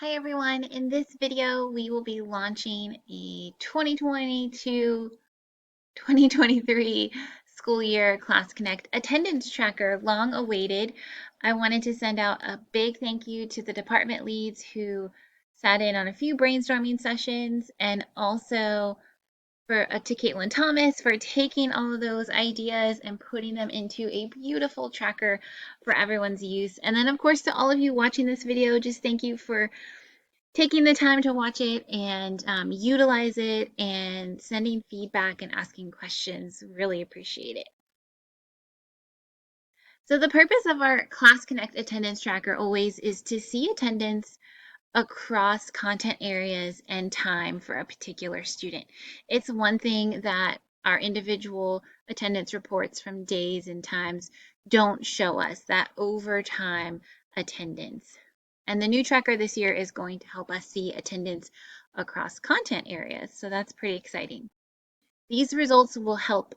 Hi everyone, in this video we will be launching a 2022-2023 school year Class Connect attendance tracker, long awaited. I wanted to send out a big thank you to the department leads who sat in on a few brainstorming sessions, and also to Caitlin Thomas for taking all of those ideas and putting them into a beautiful tracker for everyone's use. And then of course to all of you watching this video, just thank you for taking the time to watch it and utilize it and sending feedback and asking questions. Really appreciate it. So the purpose of our Class Connect attendance tracker always is to see attendance across content areas and time for a particular student. It's one thing that our individual attendance reports from days and times don't show us, that over time attendance. And the new tracker this year is going to help us see attendance across content areas. So that's pretty exciting. These results will help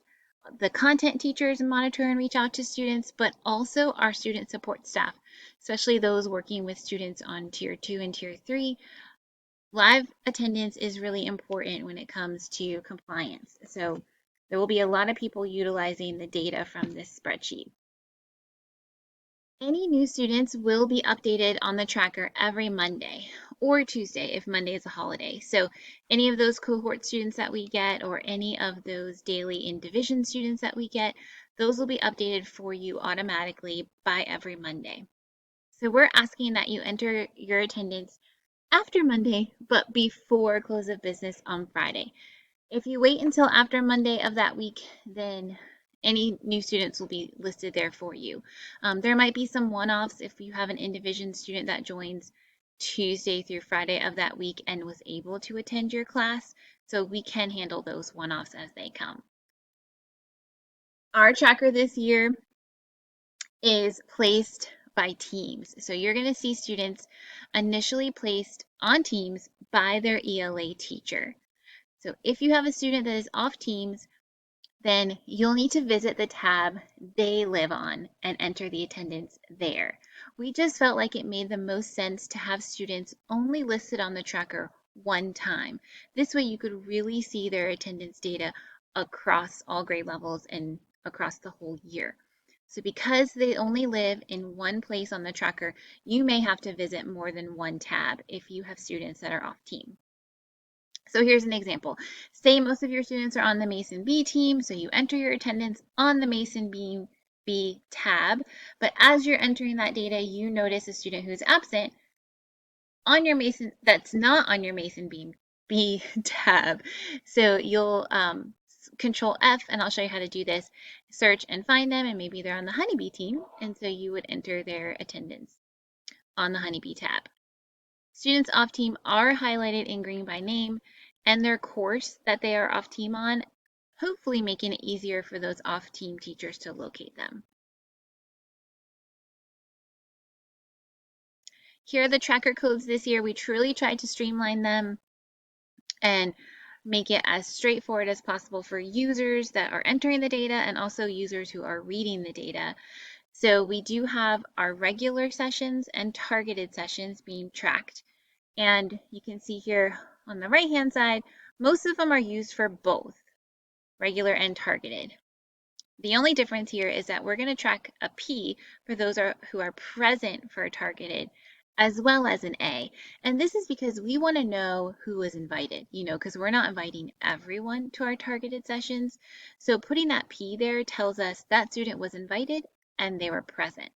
the content teachers monitor and reach out to students, but also our student support staff, especially those working with students on Tier 2 and Tier 3. Live attendance is really important when it comes to compliance. So there will be a lot of people utilizing the data from this spreadsheet. Any new students will be updated on the tracker every Monday or Tuesday if Monday is a holiday. So any of those cohort students that we get, or any of those daily in division students that we get, those will be updated for you automatically by every Monday. So we're asking that you enter your attendance after Monday, but before close of business on Friday. If you wait until after Monday of that week, then any new students will be listed there for you. There might be some one-offs if you have an in-division student that joins Tuesday through Friday of that week and was able to attend your class. So we can handle those one-offs as they come. Our tracker this year is placed by teams. So you're going to see students initially placed on teams by their ELA teacher. So if you have a student that is off teams, then you'll need to visit the tab they live on and enter the attendance there. We just felt like it made the most sense to have students only listed on the tracker one time. This way you could really see their attendance data across all grade levels and across the whole year. So because they only live in one place on the tracker, you may have to visit more than one tab if you have students that are off team. So here's an example. Say most of your students are on the Mason B team, so you enter your attendance on the Mason B tab, but as you're entering that data, you notice a student who's absent on your Mason that's not on your Mason B tab. So you'll Control F, and I'll show you how to do this. Search and find them, and maybe they're on the Honeybee team, and so you would enter their attendance on the Honeybee tab. Students off team are highlighted in green by name and their course that they are off team on, hopefully making it easier for those off team teachers to locate them. Here are the tracker codes this year. We truly tried to streamline them and make it as straightforward as possible for users that are entering the data and also users who are reading the data. So we do have our regular sessions and targeted sessions being tracked. And you can see here on the right-hand side, most of them are used for both regular and targeted. The only difference here is that we're going to track a P for those who are present for targeted, as well as an A. And this is because we want to know who was invited, because we're not inviting everyone to our targeted sessions. So putting that P there tells us that student was invited and they were present.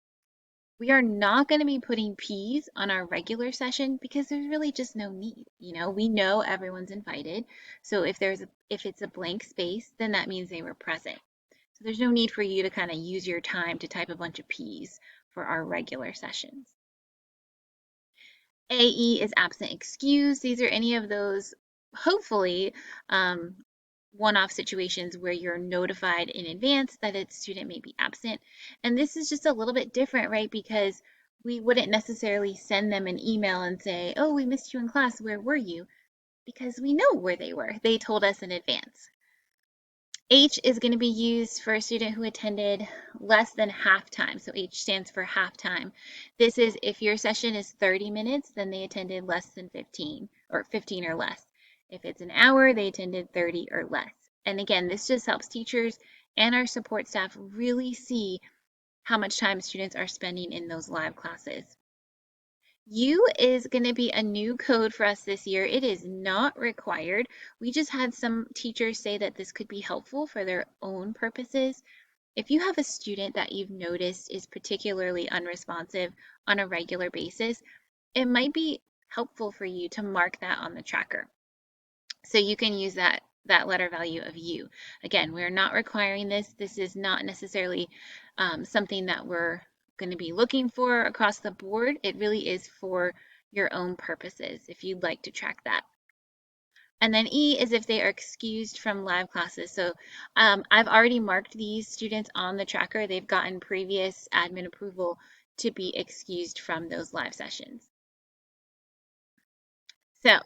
We are not going to be putting P's on our regular session because there's really just no need. We know everyone's invited. So if it's a blank space, then that means they were present. So there's no need for you to kind of use your time to type a bunch of P's for our regular sessions. AE is absent excused. These are any of those, hopefully, one-off situations where you're notified in advance that a student may be absent. And this is just a little bit different, right? Because we wouldn't necessarily send them an email and say, oh, we missed you in class, where were you? Because we know where they were. They told us in advance. H is going to be used for a student who attended less than half time. So H stands for half time. This is if your session is 30 minutes, then they attended less than 15 or 15 or less. If it's an hour, they attended 30 or less. And again, this just helps teachers and our support staff really see how much time students are spending in those live classes. U is going to be a new code for us this year. It is not required. We just had some teachers say that this could be helpful for their own purposes. If you have a student that you've noticed is particularly unresponsive on a regular basis, it might be helpful for you to mark that on the tracker. So you can use that letter value of U. Again, we're not requiring this. This is not necessarily something that we're going to be looking for across the board. It really is for your own purposes if you'd like to track that. And then E is if they are excused from live classes. So I've already marked these students on the tracker. They've gotten previous admin approval to be excused from those live sessions. So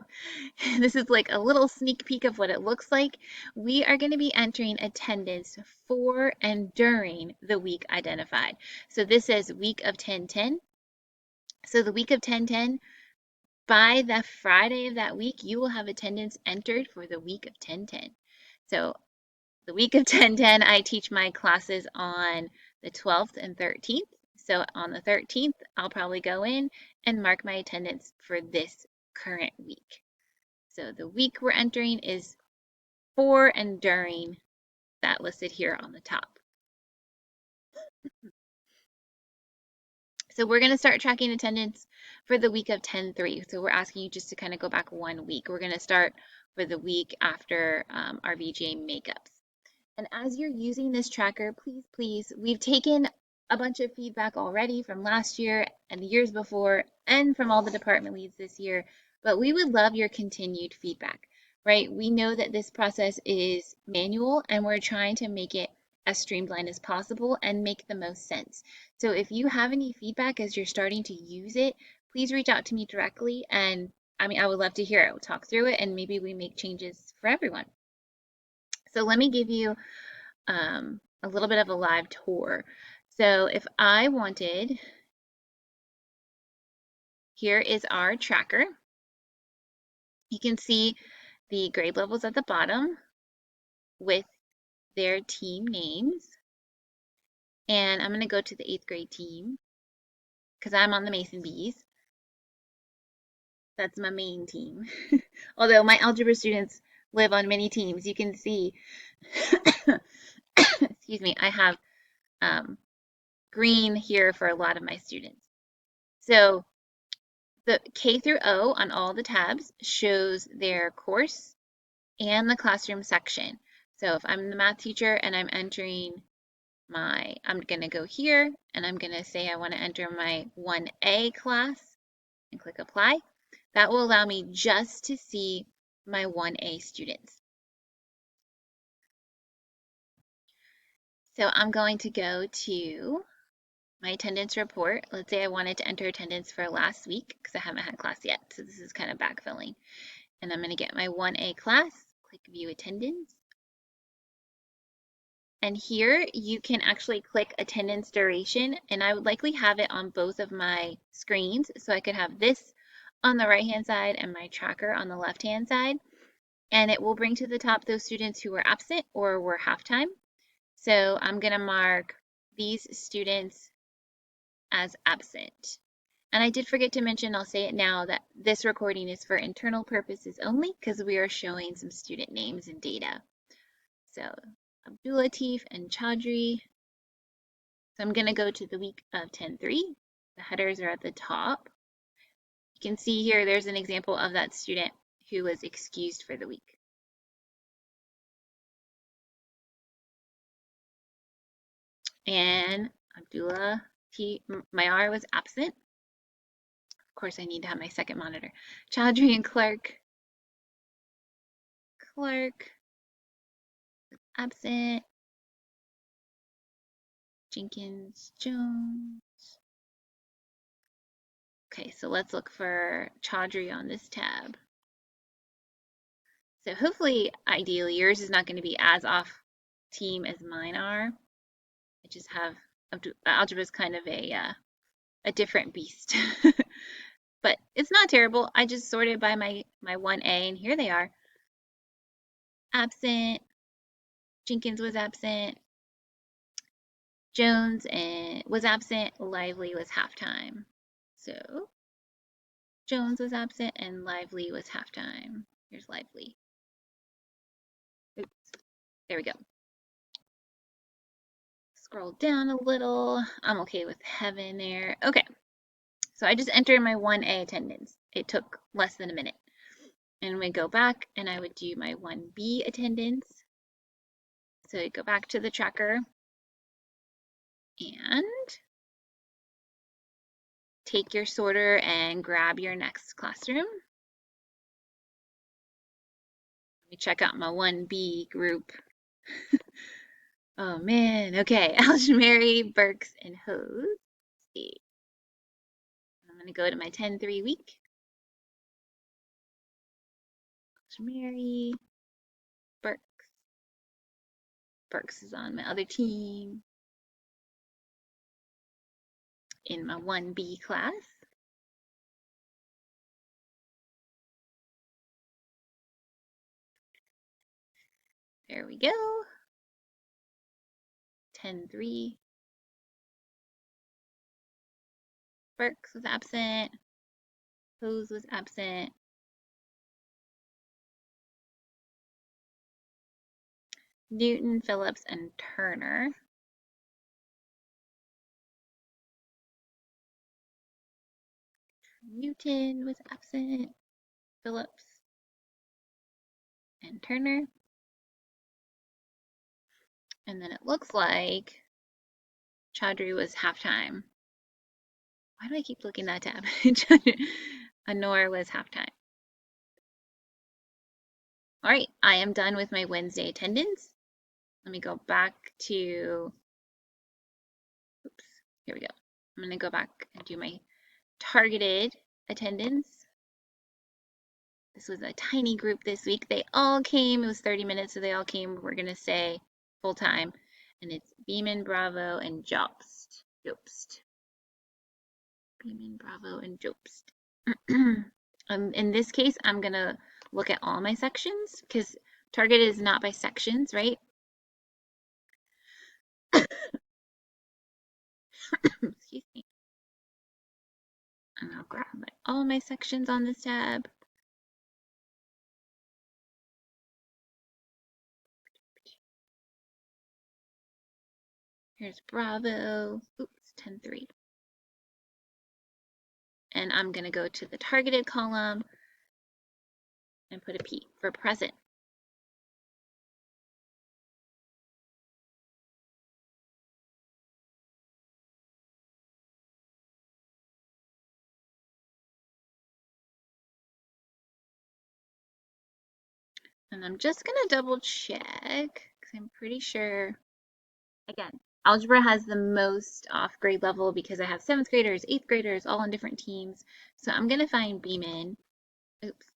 this is like a little sneak peek of what it looks like. We are going to be entering attendance for and during the week identified. So this is week of 10-10. So the week of 10-10, by the Friday of that week, you will have attendance entered for the week of 10-10. So the week of 10-10, I teach my classes on the 12th and 13th. So on the 13th, I'll probably go in and mark my attendance for this current week. So the week we're entering is for and during that listed here on the top. So we're going to start tracking attendance for the week of 10-3. So we're asking you just to kind of go back 1 week. We're going to start for the week after our VGA makeups. And as you're using this tracker, please, we've taken a bunch of feedback already from last year and the years before and from all the department leads this year, but we would love your continued feedback, right? We know that this process is manual and we're trying to make it as streamlined as possible and make the most sense. So if you have any feedback as you're starting to use it, please reach out to me directly. And I would love to hear it. We'll talk through it and maybe we make changes for everyone. So let me give you a little bit of a live tour. So if I wanted, here is our tracker. You can see the grade levels at the bottom with their team names. And I'm going to go to the 8th grade team because I'm on the Mason Bees. That's my main team. Although my algebra students live on many teams, you can see, excuse me, I have green here for a lot of my students. So the K through O on all the tabs shows their course and the classroom section. So if I'm the math teacher and I'm entering I'm going to go here and I'm going to say I want to enter my 1A class and click apply. That will allow me just to see my 1A students. So I'm going to go to my attendance report. Let's say I wanted to enter attendance for last week because I haven't had class yet. So this is kind of backfilling. And I'm going to get my 1A class, click view attendance. And here you can actually click attendance duration, and I would likely have it on both of my screens. So I could have this on the right-hand side and my tracker on the left-hand side. And it will bring to the top those students who were absent or were half-time. So I'm going to mark these students as absent. And I did forget to mention, I'll say it now, that this recording is for internal purposes only because we are showing some student names and data. So Abdulatif and Chaudhry. So I'm going to go to the week of 10-3. The headers are at the top. You can see here there's an example of that student who was excused for the week. And Abdullah Mayar was absent. Of course, I need to have my second monitor. Chaudhry and Clark. Clark was absent. Jenkins Jones. Okay, so let's look for Chaudhry on this tab. So hopefully, ideally, yours is not going to be as off team as mine are. I just have algebra is kind of a different beast. But it's not terrible. I just sorted by my 1A, and here they are. Absent. Jenkins was absent. Jones was absent. Lively was halftime. So Jones was absent and Lively was halftime. Here's Lively. Oops. There we go. Scroll down a little. I'm okay with Heaven there. Okay. So I just entered my 1A attendance. It took less than a minute. And we go back and I would do my 1B attendance. So I go back to the tracker and take your sorter and grab your next classroom. Let me check out my 1B group. Oh man, okay. Algemary, Burks, and Hose. Let's see. I'm gonna go to my 10-3 week. Algemary, Burks. Burks is on my other team. In my 1B class. There we go. 10-3. Burks was absent. Hose was absent. Newton, Phillips, and Turner. Newton was absent. Phillips and Turner. And then it looks like Chaudhry was halftime. Why do I keep looking at that tab? Anor was halftime. All right, I am done with my Wednesday attendance. Let me go back to, oops, here we go. I'm gonna go back and do my targeted attendance. This was a tiny group this week. They all came, it was 30 minutes, so they all came. We're gonna say full time. And it's Beeman, Bravo, and Jobst. Beeman, Bravo, and Jobst. In this case, I'm gonna look at all my sections because target is not by sections, right? Excuse me. And I'll grab all my sections on this tab. Here's Bravo. Oops, 10-3. And I'm going to go to the targeted column and put a P for present. And I'm just going to double check because I'm pretty sure, again, algebra has the most off grade level because I have 7th graders, 8th graders, all on different teams. So I'm going to find Beeman. Oops.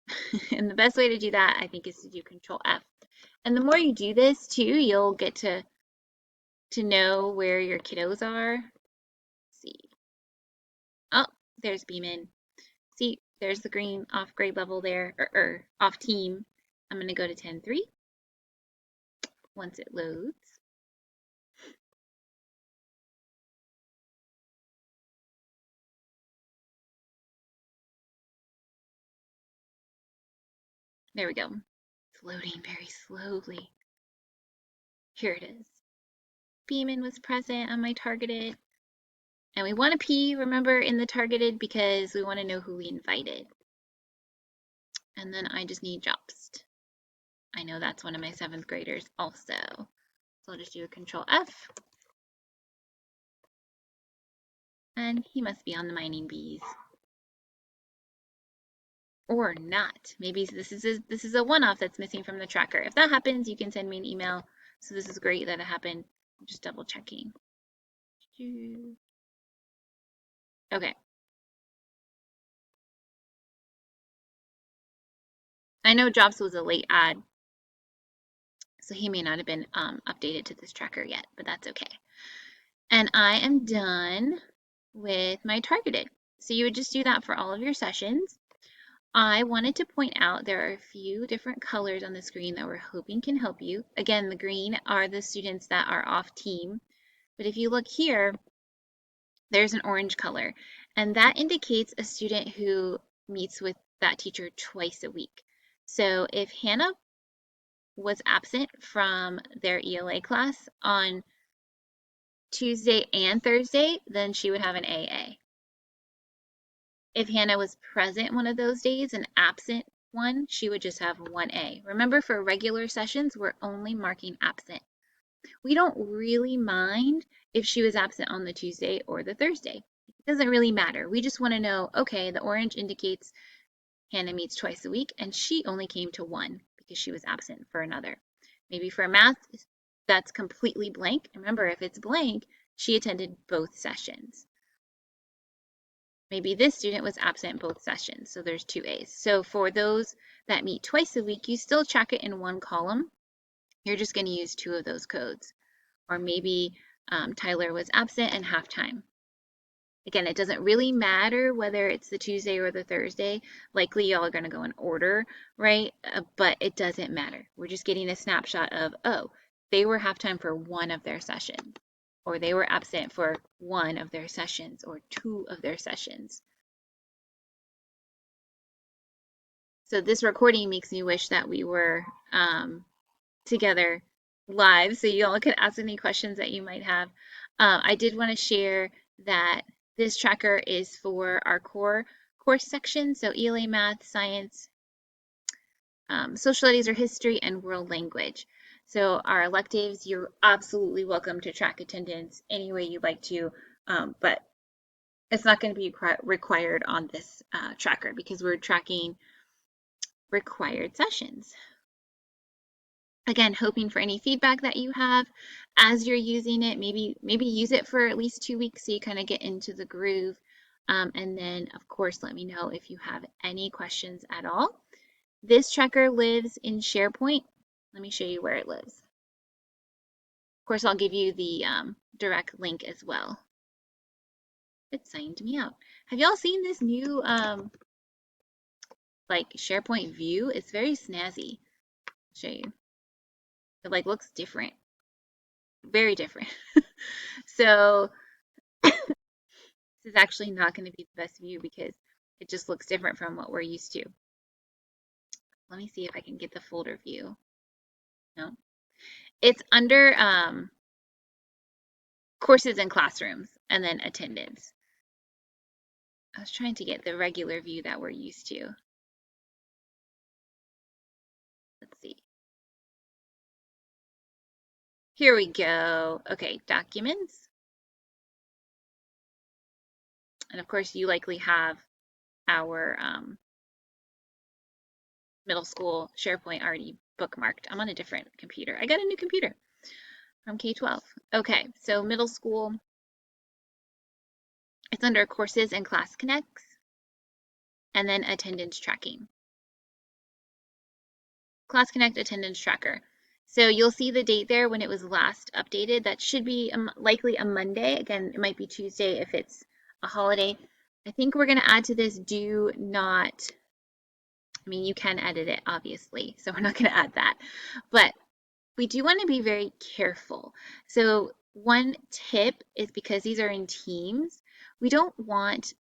And the best way to do that, I think, is to do Control F. And the more you do this too, you'll get to know where your kiddos are. Let's see. Oh, there's Beeman. See, there's the green off grade level there, or off team. I'm going to go to 10-3 once it loads. There we go. It's loading very slowly. Here it is. Beeman was present on my targeted. And we want a P, remember, in the targeted because we want to know who we invited. And then I just need Jobst. I know that's one of my 7th graders also. So I'll just do a Control F. And he must be on the mining bees. Or not. Maybe this is a one-off that's missing from the tracker. If that happens, you can send me an email. So this is great that it happened. I'm just double checking. Okay. I know Jobs was a late add, So he may not have been updated to this tracker yet, but that's okay. And I am done with my targeted. So you would just do that for all of your sessions. I wanted to point out there are a few different colors on the screen that we're hoping can help you. Again, the green are the students that are off team. But if you look here, there's an orange color, and that indicates a student who meets with that teacher twice a week. So if Hannah was absent from their ELA class on Tuesday and Thursday, then she would have an AA. If Hannah was present one of those days and absent one, she would just have 1A. Remember, for regular sessions, we're only marking absent. We don't really mind if she was absent on the Tuesday or the Thursday. It doesn't really matter. We just want to know, okay, the orange indicates Hannah meets twice a week and she only came to one because she was absent for another. Maybe for math, that's completely blank. Remember, if it's blank, she attended both sessions. Maybe this student was absent both sessions, so there's 2 A's. So for those that meet twice a week, you still track it in one column. You're just going to use 2 of those codes. Or maybe Tyler was absent and halftime. Again, it doesn't really matter whether it's the Tuesday or the Thursday. Likely y'all are going to go in order, right? But it doesn't matter. We're just getting a snapshot of, oh, they were halftime for one of their sessions, or they were absent for one of their sessions or 2 of their sessions. So this recording makes me wish that we were together live so you all could ask any questions that you might have. I did want to share that this tracker is for our core course section, so ELA, math, science, social studies or history, and world language. So our electives, you're absolutely welcome to track attendance any way you'd like to, but it's not going to be required on this tracker because we're tracking required sessions. Again, hoping for any feedback that you have as you're using it. Maybe use it for at least 2 weeks so you kind of get into the groove. And then, of course, let me know if you have any questions at all. This tracker lives in SharePoint. Let me show you where it lives. Of course, I'll give you the direct link as well. It signed me out. Have y'all seen this new like SharePoint view? It's very snazzy. I'll show you. It like looks different. Very different. So this is actually not going to be the best view because it just looks different from what we're used to. Let me see if I can get the folder view. No. It's under courses and classrooms and then attendance. I was trying to get the regular view that we're used to. Let's see. Here we go. Okay, documents. And of course, you likely have our middle school SharePoint already bookmarked. I'm on a different computer. I got a new computer from K-12. Okay, so middle school, it's under courses and class connects, and then attendance tracking. Class Connect attendance tracker. So you'll see the date there when it was last updated. That should be likely a Monday. Again, it might be Tuesday if it's a holiday. I think we're going to add to this do not, I mean, you can edit it, obviously, so we're not going to add that. But we do want to be very careful. So one tip is because these are in teams, we don't want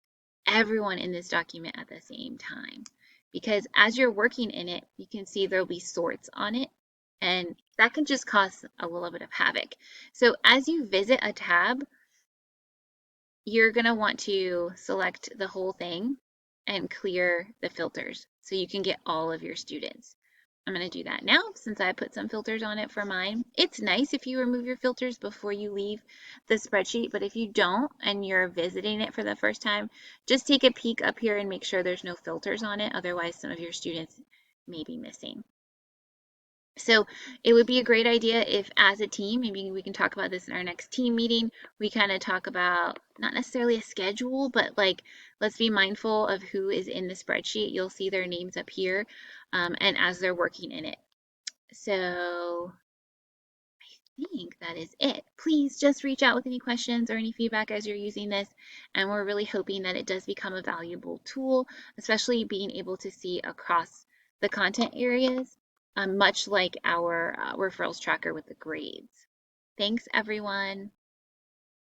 everyone in this document at the same time. Because as you're working in it, you can see there'll be sorts on it, and that can just cause a little bit of havoc. So as you visit a tab, you're going to want to select the whole thing and clear the filters so you can get all of your students. I'm going to do that now since I put some filters on it for mine. It's nice if you remove your filters before you leave the spreadsheet, but if you don't and you're visiting it for the first time, just take a peek up here and make sure there's no filters on it. Otherwise, some of your students may be missing. So it would be a great idea if as a team, maybe we can talk about this in our next team meeting, we kind of talk about not necessarily a schedule, but like let's be mindful of who is in the spreadsheet. You'll see their names up here and as they're working in it. So think that is it. Please just reach out with any questions or any feedback as you're using this. And we're really hoping that it does become a valuable tool, especially being able to see across the content areas, much like our referrals tracker with the grades. Thanks, everyone.